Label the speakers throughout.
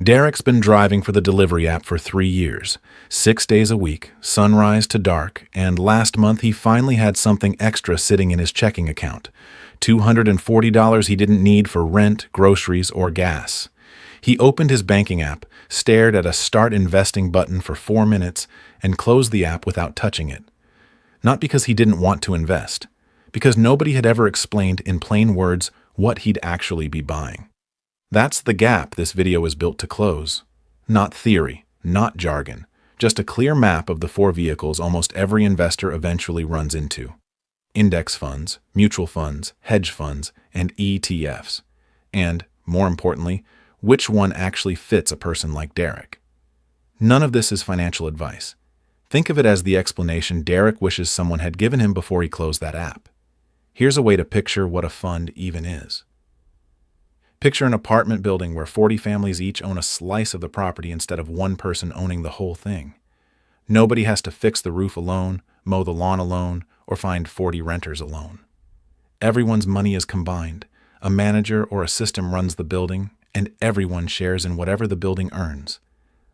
Speaker 1: Derek's been driving for the delivery app for 3 years, 6 days a week, sunrise to dark, and last month he finally had something extra sitting in his checking account. $240 he didn't need for rent, groceries, or gas. He opened his banking app, stared at a Start Investing button for 4 minutes, and closed the app without touching it. Not because he didn't want to invest, because nobody had ever explained in plain words what he'd actually be buying. That's the gap this video is built to close. Not theory, not jargon, just a clear map of the 4 vehicles almost every investor eventually runs into. Index funds, mutual funds, hedge funds, and ETFs. And, more importantly, which one actually fits a person like Derek. None of this is financial advice. Think of it as the explanation Derek wishes someone had given him before he closed that app. Here's a way to picture what a fund even is. Picture an apartment building where 40 families each own a slice of the property instead of one person owning the whole thing. Nobody has to fix the roof alone, mow the lawn alone, or find 40 renters alone. Everyone's money is combined. A manager or a system runs the building, and everyone shares in whatever the building earns.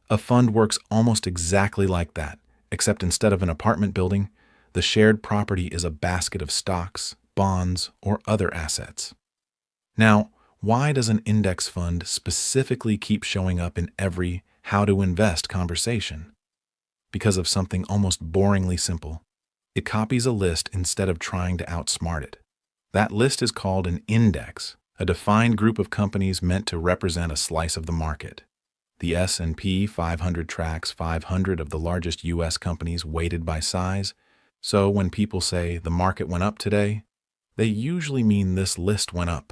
Speaker 1: A fund works almost exactly like that, except instead of an apartment building, the shared property is a basket of stocks, bonds, or other assets. Now, why does an index fund specifically keep showing up in every how to invest conversation? Because of something almost boringly simple. It copies a list instead of trying to outsmart it. That list is called an index, a defined group of companies meant to represent a slice of the market. The S&P 500 tracks 500 of the largest U.S. companies weighted by size, so when people say the market went up today, they usually mean this list went up.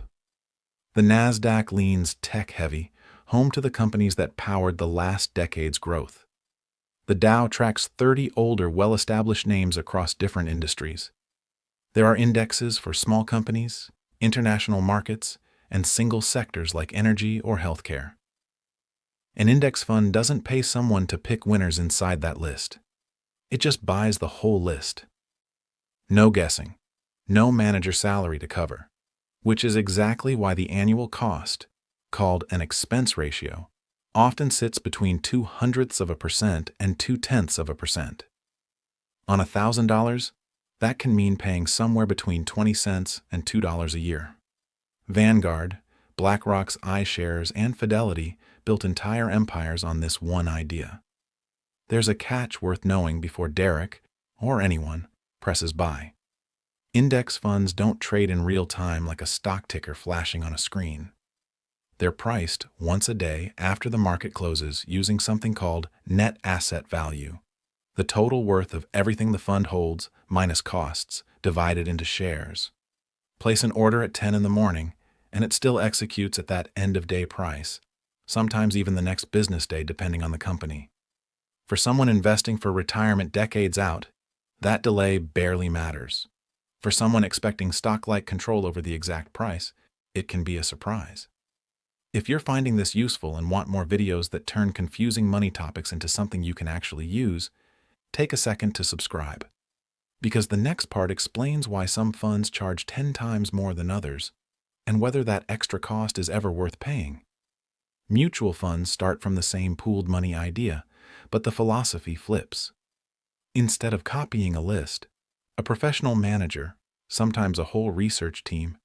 Speaker 1: The NASDAQ leans tech-heavy, home to the companies that powered the last decade's growth. The Dow tracks 30 older, well-established names across different industries. There are indexes for small companies, international markets, and single sectors like energy or healthcare. An index fund doesn't pay someone to pick winners inside that list. It just buys the whole list. No guessing, no manager salary to cover. Which is exactly why the annual cost, called an expense ratio, often sits between 0.02% and 0.2%. On $1,000, that can mean paying somewhere between 20 cents and $2 a year. Vanguard, BlackRock's iShares, and Fidelity built entire empires on this one idea. There's a catch worth knowing before Derek, or anyone, presses buy. Index funds don't trade in real time like a stock ticker flashing on a screen. They're priced once a day after the market closes using something called net asset value, the total worth of everything the fund holds minus costs divided into shares. Place an order at 10 in the morning, and it still executes at that end-of-day price, sometimes even the next business day depending on the company. For someone investing for retirement decades out, that delay barely matters. For someone expecting stock-like control over the exact price, it can be a surprise. If you're finding this useful and want more videos that turn confusing money topics into something you can actually use, take a second to subscribe. Because the next part explains why some funds charge 10 times more than others, and whether that extra cost is ever worth paying. Mutual funds start from the same pooled money idea, but the philosophy flips. Instead of copying a list, a professional manager, sometimes a whole research team,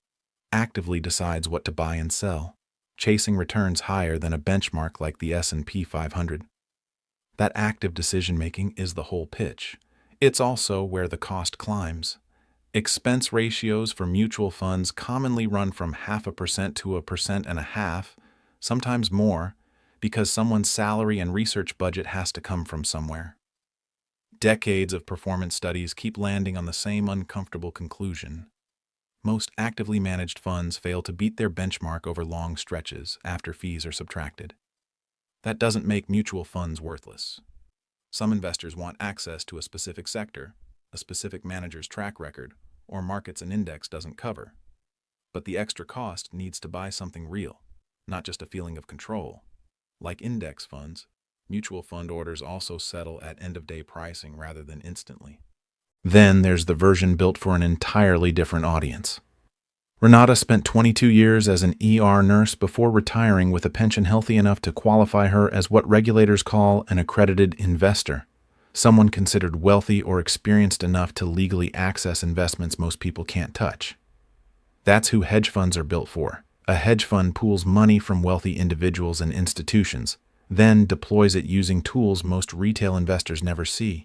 Speaker 1: actively decides what to buy and sell, chasing returns higher than a benchmark like the S&P 500. That active decision-making is the whole pitch. It's also where the cost climbs. Expense ratios for mutual funds commonly run from 0.5% to 1.5%, sometimes more, because someone's salary and research budget has to come from somewhere. Decades of performance studies keep landing on the same uncomfortable conclusion. Most actively managed funds fail to beat their benchmark over long stretches after fees are subtracted. That doesn't make mutual funds worthless. Some investors want access to a specific sector, a specific manager's track record, or markets an index doesn't cover. But the extra cost needs to buy something real, not just a feeling of control. Like index funds, mutual fund orders also settle at end-of-day pricing rather than instantly. Then there's the version built for an entirely different audience. Renata spent 22 years as an ER nurse before retiring with a pension healthy enough to qualify her as what regulators call an accredited investor, someone considered wealthy or experienced enough to legally access investments most people can't touch. That's who hedge funds are built for. A hedge fund pools money from wealthy individuals and institutions, then deploys it using tools most retail investors never see.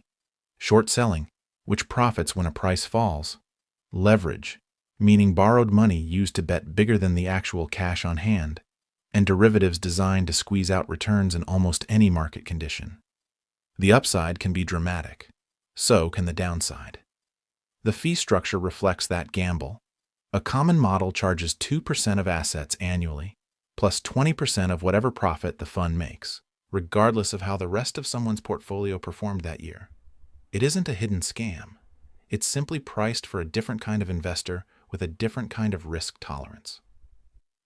Speaker 1: Short selling, which profits when a price falls. Leverage, meaning borrowed money used to bet bigger than the actual cash on hand. And derivatives designed to squeeze out returns in almost any market condition. The upside can be dramatic. So can the downside. The fee structure reflects that gamble. A common model charges 2% of assets annually, plus 20% of whatever profit the fund makes, regardless of how the rest of someone's portfolio performed that year. It isn't a hidden scam. It's simply priced for a different kind of investor with a different kind of risk tolerance,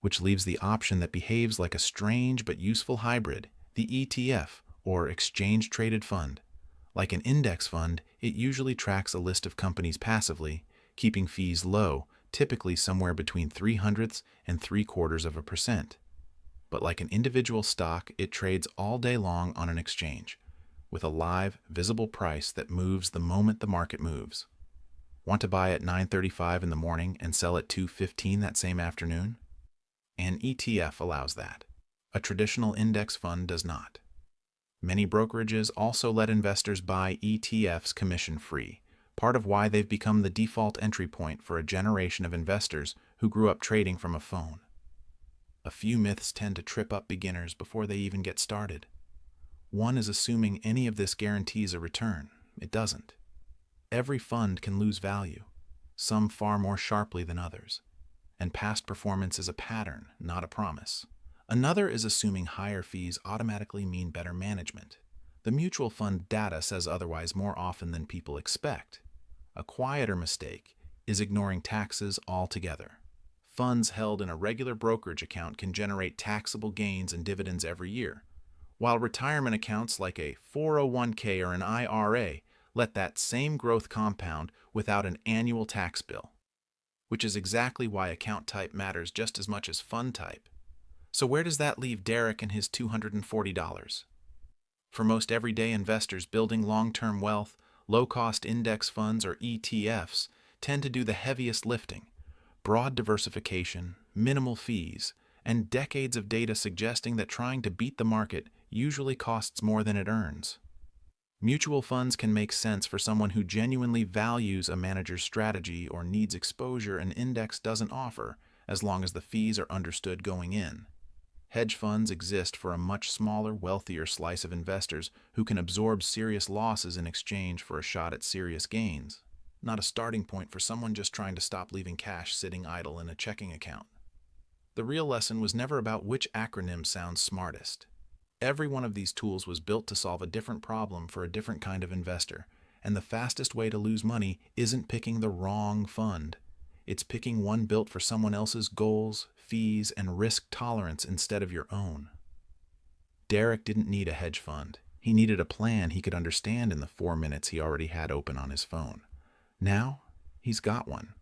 Speaker 1: which leaves the option that behaves like a strange but useful hybrid, the ETF, or exchange-traded fund. Like an index fund, it usually tracks a list of companies passively, keeping fees low, typically somewhere between 0.03 and 0.75%. But like an individual stock, it trades all day long on an exchange, with a live, visible price that moves the moment the market moves. Want to buy at 9:35 in the morning and sell at 2:15 that same afternoon? An ETF allows that. A traditional index fund does not. Many brokerages also let investors buy ETFs commission-free, part of why they've become the default entry point for a generation of investors who grew up trading from a phone. A few myths tend to trip up beginners before they even get started. One is assuming any of this guarantees a return. It doesn't. Every fund can lose value, some far more sharply than others, and past performance is a pattern, not a promise. Another is assuming higher fees automatically mean better management. The mutual fund data says otherwise more often than people expect. A quieter mistake is ignoring taxes altogether. Funds held in a regular brokerage account can generate taxable gains and dividends every year, while retirement accounts like a 401k or an IRA let that same growth compound without an annual tax bill, which is exactly why account type matters just as much as fund type. So where does that leave Derek and his $240? For most everyday investors building long-term wealth, low-cost index funds or ETFs tend to do the heaviest lifting. Broad diversification, minimal fees, and decades of data suggesting that trying to beat the market usually costs more than it earns. Mutual funds can make sense for someone who genuinely values a manager's strategy or needs exposure an index doesn't offer, as long as the fees are understood going in. Hedge funds exist for a much smaller, wealthier slice of investors who can absorb serious losses in exchange for a shot at serious gains, not a starting point for someone just trying to stop leaving cash sitting idle in a checking account. The real lesson was never about which acronym sounds smartest. Every one of these tools was built to solve a different problem for a different kind of investor, and the fastest way to lose money isn't picking the wrong fund. It's picking one built for someone else's goals, fees, and risk tolerance instead of your own. Derek didn't need a hedge fund. He needed a plan he could understand in the 4 minutes he already had open on his phone. Now, he's got one.